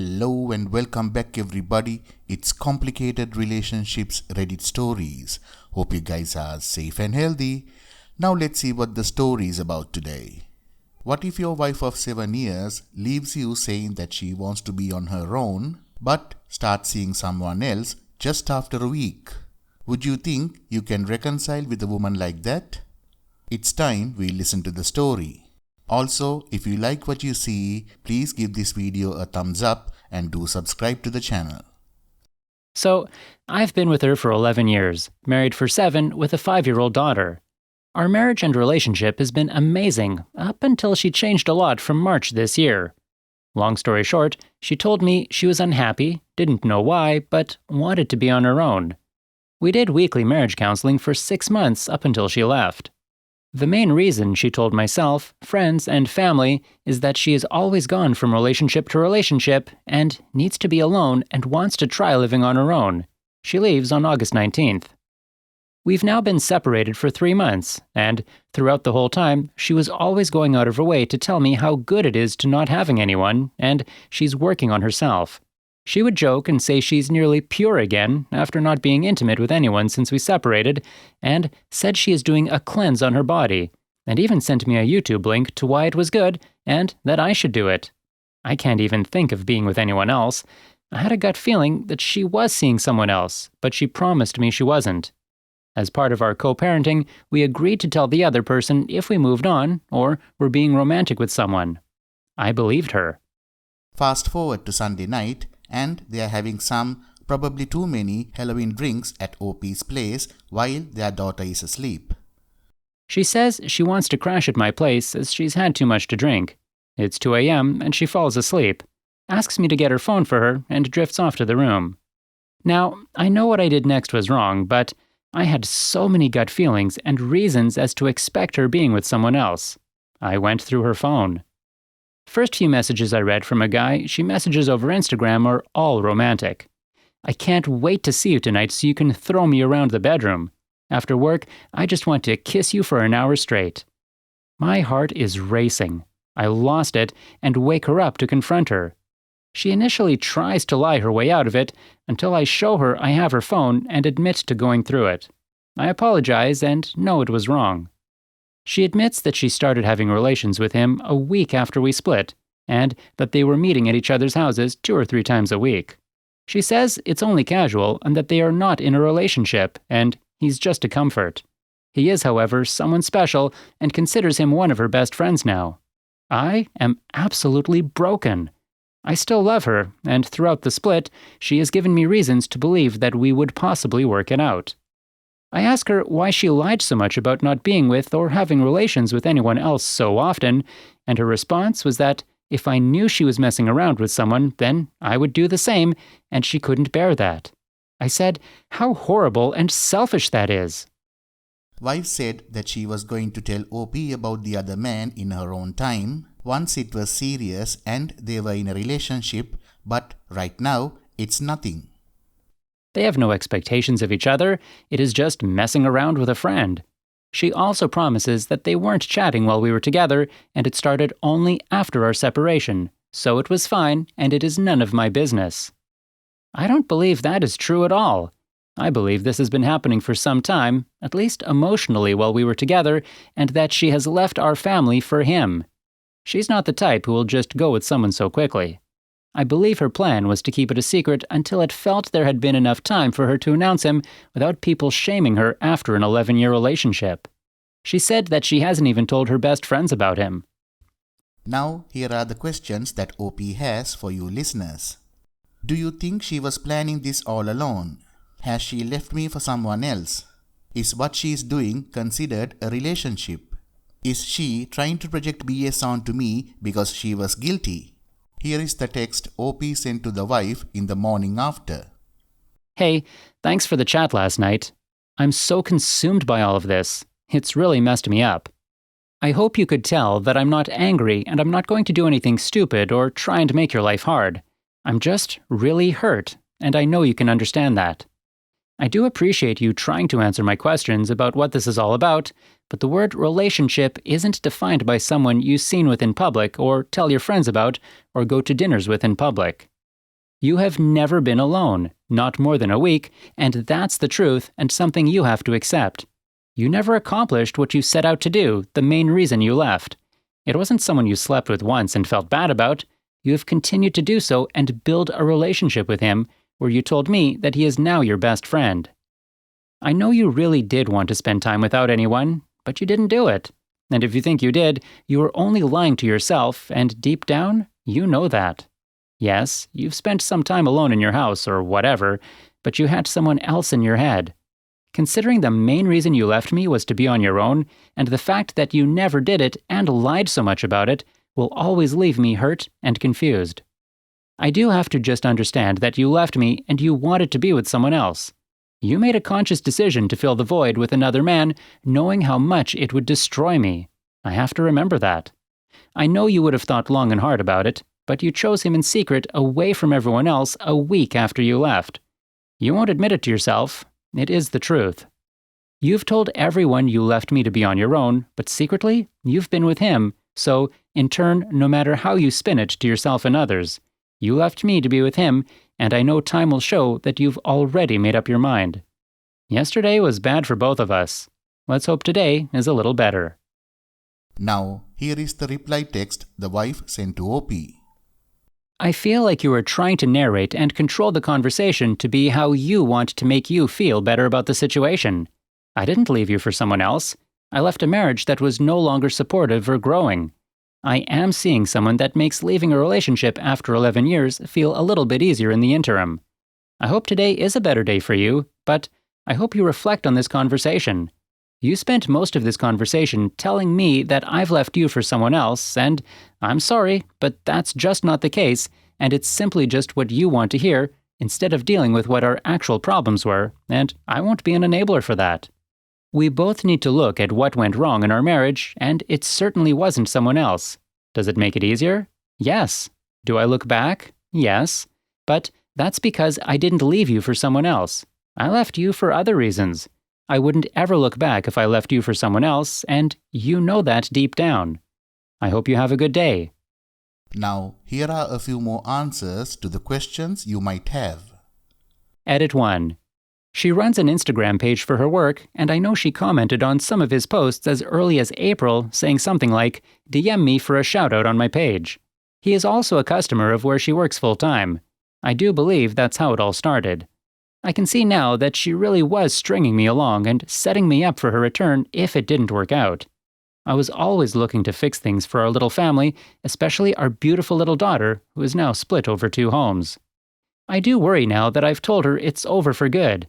Hello and welcome back everybody. It's Complicated Relationships Reddit Stories. Hope you guys are safe and healthy. Now let's see what the story is about today. What if your wife of 7 years leaves you saying that she wants to be on her own, but starts seeing someone else just after a week? Would you think you can reconcile with a woman like that? It's time we listen to the story. Also, if you like what you see, please give this video a thumbs up and do subscribe to the channel. So, I've been with her for 11 years, married for 7 with a 5-year-old daughter. Our marriage and relationship has been amazing up until she changed a lot from March this year. Long story short, she told me she was unhappy, didn't know why, but wanted to be on her own. We did weekly marriage counseling for 6 months up until she left. The main reason, she told myself, friends, and family is that she has always gone from relationship to relationship and needs to be alone and wants to try living on her own. She leaves on August 19th. We've now been separated for 3 months, and throughout the whole time, she was always going out of her way to tell me how good it is to not having anyone, and she's working on herself. She would joke and say she's nearly pure again after not being intimate with anyone since we separated, and said she is doing a cleanse on her body, and even sent me a YouTube link to why it was good and that I should do it. I can't even think of being with anyone else. I had a gut feeling that she was seeing someone else, but she promised me she wasn't. As part of our co-parenting, we agreed to tell the other person if we moved on or were being romantic with someone. I believed her. Fast forward to Sunday night, and they are having some, probably too many, Halloween drinks at OP's place while their daughter is asleep. She says she wants to crash at my place as she's had too much to drink. It's 2 a.m. and she falls asleep, asks me to get her phone for her, and drifts off to the room. Now, I know what I did next was wrong, but I had so many gut feelings and reasons as to expect her being with someone else. I went through her phone. First few messages I read from a guy she messages over Instagram are all romantic. I can't wait to see you tonight so you can throw me around the bedroom. After work, I just want to kiss you for an hour straight. My heart is racing. I lost it and wake her up to confront her. She initially tries to lie her way out of it until I show her I have her phone and admit to going through it. I apologize and know it was wrong. She admits that she started having relations with him a week after we split, and that they were meeting at each other's houses 2 or 3 times a week. She says it's only casual and that they are not in a relationship, and he's just a comfort. He is, however, someone special and considers him one of her best friends now. I am absolutely broken. I still love her, and throughout the split, she has given me reasons to believe that we would possibly work it out. I ask her why she lied so much about not being with or having relations with anyone else so often, and her response was that if I knew she was messing around with someone, then I would do the same, and she couldn't bear that. I said, how horrible and selfish that is. Wife said that she was going to tell OP about the other man in her own time, once it was serious and they were in a relationship, but right now it's nothing. They have no expectations of each other, it is just messing around with a friend. She also promises that they weren't chatting while we were together, and it started only after our separation, so it was fine and it is none of my business. I don't believe that is true at all. I believe this has been happening for some time, at least emotionally while we were together, and that she has left our family for him. She's not the type who will just go with someone so quickly. I believe her plan was to keep it a secret until it felt there had been enough time for her to announce him without people shaming her after an 11-year relationship. She said that she hasn't even told her best friends about him. Now, here are the questions that OP has for you listeners. Do you think she was planning this all alone? Has she left me for someone else? Is what she is doing considered a relationship? Is she trying to project BS onto me because she was guilty? Here is the text OP sent to the wife in the morning after. Hey, thanks for the chat last night. I'm so consumed by all of this. It's really messed me up. I hope you could tell that I'm not angry and I'm not going to do anything stupid or try and make your life hard. I'm just really hurt, and I know you can understand that. I do appreciate you trying to answer my questions about what this is all about, but the word relationship isn't defined by someone you've seen with in public or tell your friends about or go to dinners with in public. You have never been alone, not more than a week, and that's the truth and something you have to accept. You never accomplished what you set out to do, the main reason you left. It wasn't someone you slept with once and felt bad about. You have continued to do so and build a relationship with him where you told me that he is now your best friend. I know you really did want to spend time without anyone, but you didn't do it. And if you think you did, you were only lying to yourself, and deep down, you know that. Yes, you've spent some time alone in your house or whatever, but you had someone else in your head. Considering the main reason you left me was to be on your own, and the fact that you never did it and lied so much about it, will always leave me hurt and confused. I do have to just understand that you left me and you wanted to be with someone else. You made a conscious decision to fill the void with another man, knowing how much it would destroy me. I have to remember that. I know you would have thought long and hard about it, but you chose him in secret away from everyone else a week after you left. You won't admit it to yourself. It is the truth. You've told everyone you left me to be on your own, but secretly, you've been with him, so, in turn, no matter how you spin it to yourself and others, you left me to be with him, and I know time will show that you've already made up your mind. Yesterday was bad for both of us. Let's hope today is a little better. Now, here is the reply text the wife sent to OP. I feel like you are trying to narrate and control the conversation to be how you want to make you feel better about the situation. I didn't leave you for someone else. I left a marriage that was no longer supportive or growing. I am seeing someone that makes leaving a relationship after 11 years feel a little bit easier in the interim. I hope today is a better day for you, but I hope you reflect on this conversation. You spent most of this conversation telling me that I've left you for someone else, and I'm sorry, but that's just not the case, and it's simply just what you want to hear, instead of dealing with what our actual problems were, and I won't be an enabler for that. We both need to look at what went wrong in our marriage, and it certainly wasn't someone else. Does it make it easier? Yes. Do I look back? Yes. But that's because I didn't leave you for someone else. I left you for other reasons. I wouldn't ever look back if I left you for someone else, and you know that deep down. I hope you have a good day. Now, here are a few more answers to the questions you might have. Edit 1. She runs an Instagram page for her work, and I know she commented on some of his posts as early as April, saying something like, "DM me for a shout-out on my page." He is also a customer of where she works full-time. I do believe that's how it all started. I can see now that she really was stringing me along and setting me up for her return if it didn't work out. I was always looking to fix things for our little family, especially our beautiful little daughter, who is now split over 2 homes. I do worry now that I've told her it's over for good.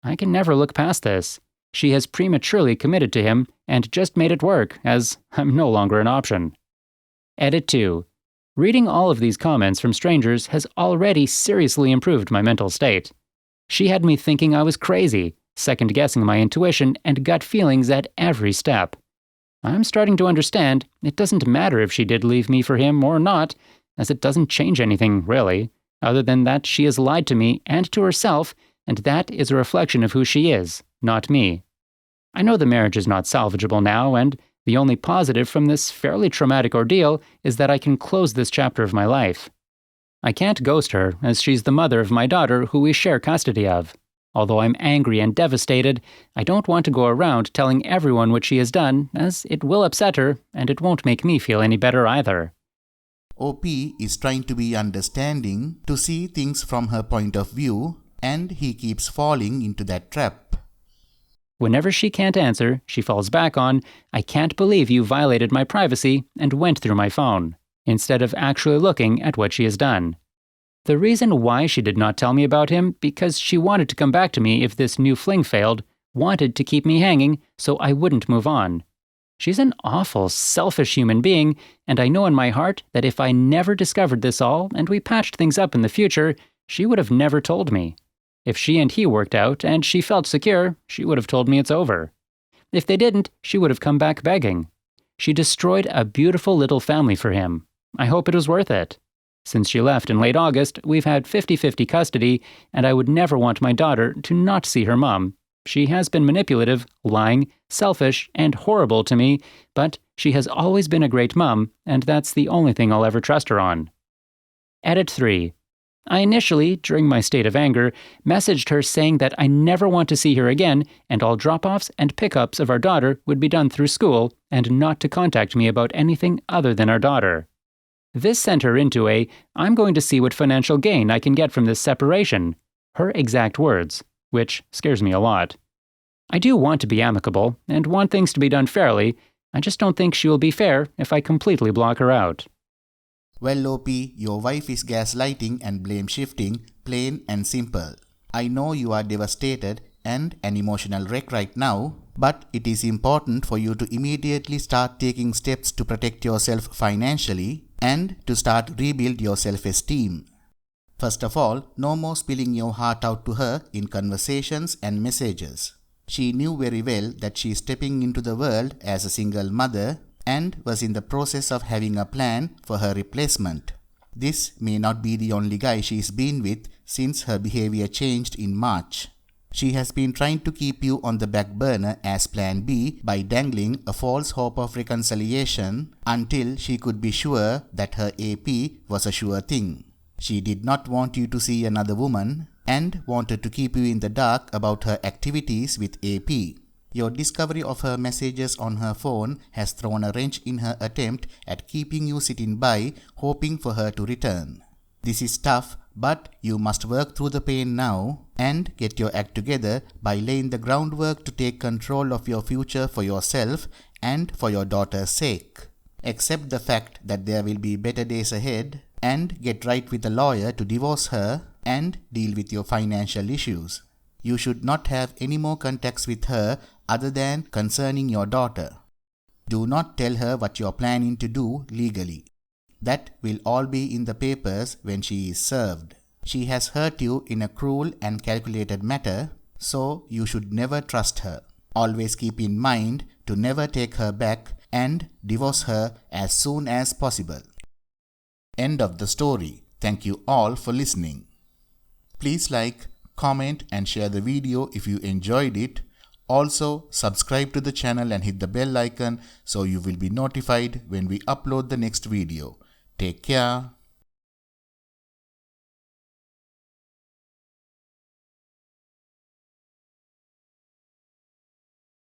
I can never look past this. She has prematurely committed to him and just made it work, as I'm no longer an option. Edit 2. Reading all of these comments from strangers has already seriously improved my mental state. She had me thinking I was crazy, second-guessing my intuition and gut feelings at every step. I'm starting to understand it doesn't matter if she did leave me for him or not, as it doesn't change anything, really, other than that she has lied to me and to herself, and that is a reflection of who she is, not me. I know the marriage is not salvageable now, and the only positive from this fairly traumatic ordeal is that I can close this chapter of my life. I can't ghost her, as she's the mother of my daughter who we share custody of. Although I'm angry and devastated, I don't want to go around telling everyone what she has done, as it will upset her, and it won't make me feel any better either. OP is trying to be understanding, to see things from her point of view, and he keeps falling into that trap. Whenever she can't answer, she falls back on, "I can't believe you violated my privacy and went through my phone," instead of actually looking at what she has done. The reason why she did not tell me about him, because she wanted to come back to me if this new fling failed, wanted to keep me hanging so I wouldn't move on. She's an awful, selfish human being, and I know in my heart that if I never discovered this all and we patched things up in the future, she would have never told me. If she and he worked out and she felt secure, she would have told me it's over. If they didn't, she would have come back begging. She destroyed a beautiful little family for him. I hope it was worth it. Since she left in late August, we've had 50-50 custody, and I would never want my daughter to not see her mom. She has been manipulative, lying, selfish, and horrible to me, but she has always been a great mom, and that's the only thing I'll ever trust her on. Edit 3. I initially, during my state of anger, messaged her saying that I never want to see her again and all drop-offs and pickups of our daughter would be done through school and not to contact me about anything other than our daughter. This sent her into I'm going to see what financial gain I can get from this separation, her exact words, which scares me a lot. I do want to be amicable and want things to be done fairly. I just don't think she will be fair if I completely block her out. Well, OP, your wife is gaslighting and blame shifting, plain and simple. I know you are devastated and an emotional wreck right now, but it is important for you to immediately start taking steps to protect yourself financially and to start rebuild your self-esteem. First of all, no more spilling your heart out to her in conversations and messages. She knew very well that she is stepping into the world as a single mother and was in the process of having a plan for her replacement. This may not be the only guy she's been with since her behavior changed in March. She has been trying to keep you on the back burner as plan B by dangling a false hope of reconciliation until she could be sure that her AP was a sure thing. She did not want you to see another woman and wanted to keep you in the dark about her activities with AP. Your discovery of her messages on her phone has thrown a wrench in her attempt at keeping you sitting by, hoping for her to return. This is tough, but you must work through the pain now and get your act together by laying the groundwork to take control of your future for yourself and for your daughter's sake. Accept the fact that there will be better days ahead and get right with a lawyer to divorce her and deal with your financial issues. You should not have any more contacts with her other than concerning your daughter. Do not tell her what you are planning to do legally. That will all be in the papers when she is served. She has hurt you in a cruel and calculated manner, so you should never trust her. Always keep in mind to never take her back and divorce her as soon as possible. End of the story. Thank you all for listening. Please like, comment and share the video if you enjoyed it. Also, subscribe to the channel and hit the bell icon so you will be notified when we upload the next video. Take care.